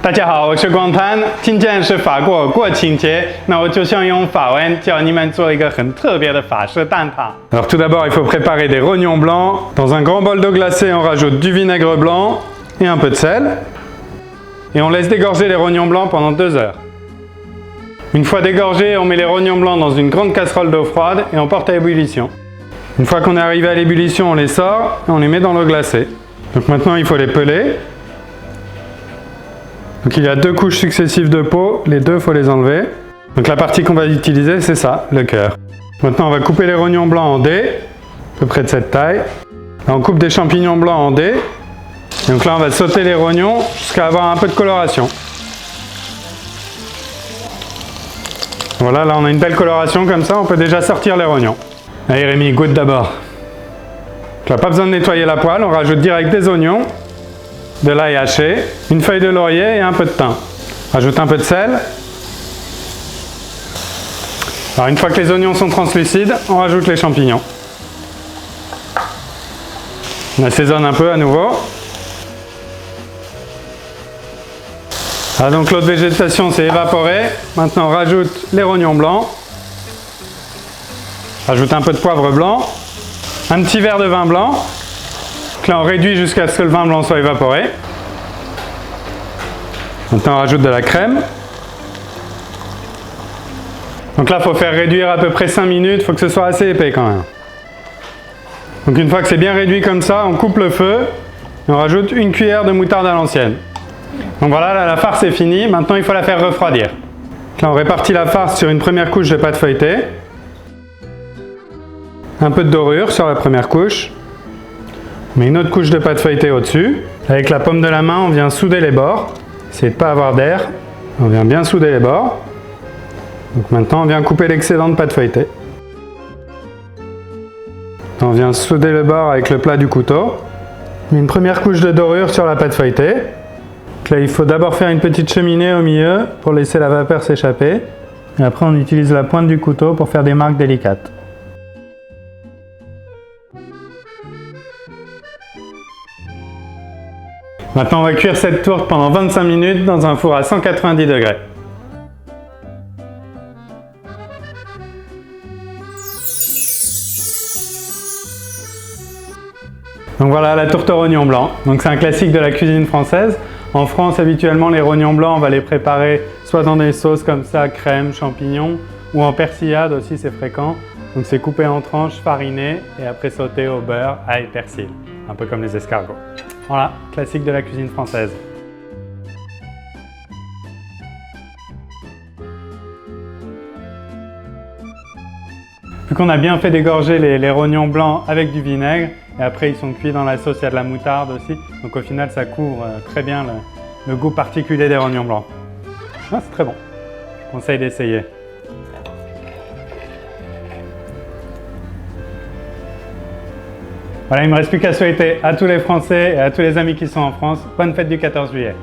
大家好，我是光滩。今天是法国国庆节，那我就想用法文教你们做一个很特别的法式蛋挞。Alors tout d'abord, il faut préparer des rognons blancs. Dans un grand bol d'eau glacée, on rajoute du vinaigre blanc et un peu de sel. Et on laisse dégorger les rognons blancs pendant 2 heures. Une fois dégorgés, on met les rognons blancs dans une grande casserole d'eau froide et on porte à ébullition. Une fois qu'on est arrivé à l'ébullition, on les sort et on les met dans l'eau glacée. Donc maintenant, il faut les peler. Donc il y a 2 couches successives de peau, les 2 il faut les enlever. Donc la partie qu'on va utiliser c'est ça, le cœur. Maintenant on va couper les rognons blancs en dés, à peu près de cette taille. Là on coupe des champignons blancs en dés. Et donc là on va sauter les rognons jusqu'à avoir un peu de coloration. Voilà, là on a une belle coloration comme ça, on peut déjà sortir les rognons. Allez Rémi, goûte d'abord. Donc là pas besoin de nettoyer la poêle, on rajoute direct des oignons. De l'ail haché, une feuille de laurier et un peu de thym. Rajoute un peu de sel. Alors une fois que les oignons sont translucides, on rajoute les champignons. On assaisonne un peu à nouveau. Ah, donc l'eau de végétation s'est évaporée. Maintenant on rajoute les rognons blancs. Rajoute un peu de poivre blanc. Un petit verre de vin blanc. Là on réduit jusqu'à ce que le vin blanc soit évaporé. Maintenant on rajoute de la crème. Donc là il faut faire réduire à peu près 5 minutes, il faut que ce soit assez épais quand même. Donc une fois que c'est bien réduit comme ça, on coupe le feu et on rajoute une cuillère de moutarde à l'ancienne. Donc voilà, là, la farce est finie, maintenant il faut la faire refroidir. Donc là on répartit la farce sur une première couche de pâte feuilletée. Un peu de dorure sur la première couche. On met une autre couche de pâte feuilletée au-dessus. Avec la paume de la main, on vient souder les bords. Essayez de ne pas avoir d'air. On vient bien souder les bords. Donc maintenant, on vient couper l'excédent de pâte feuilletée. On vient souder le bord avec le plat du couteau. On met une première couche de dorure sur la pâte feuilletée. Donc là, il faut d'abord faire une petite cheminée au milieu pour laisser la vapeur s'échapper. Et après, on utilise la pointe du couteau pour faire des marques délicates. Maintenant, on va cuire cette tourte pendant 25 minutes dans un four à 190 degrés. Donc voilà la tourte aux rognons blancs. Donc c'est un classique de la cuisine française. En France, habituellement, les rognons blancs, on va les préparer soit dans des sauces comme ça, crème, champignons, ou en persillade aussi, c'est fréquent. Donc c'est coupé en tranches, fariné et après sauté au beurre, ail, persil. Un peu comme les escargots. Voilà, classique de la cuisine française. Vu qu'on a bien fait dégorger les rognons blancs avec du vinaigre, et après ils sont cuits dans la sauce, il y a de la moutarde aussi, donc au final ça couvre très bien le goût particulier des rognons blancs. Ah, c'est très bon, je conseille d'essayer. Voilà, il ne me reste plus qu'à souhaiter à tous les Français et à tous les amis qui sont en France, bonne fête du 14 juillet.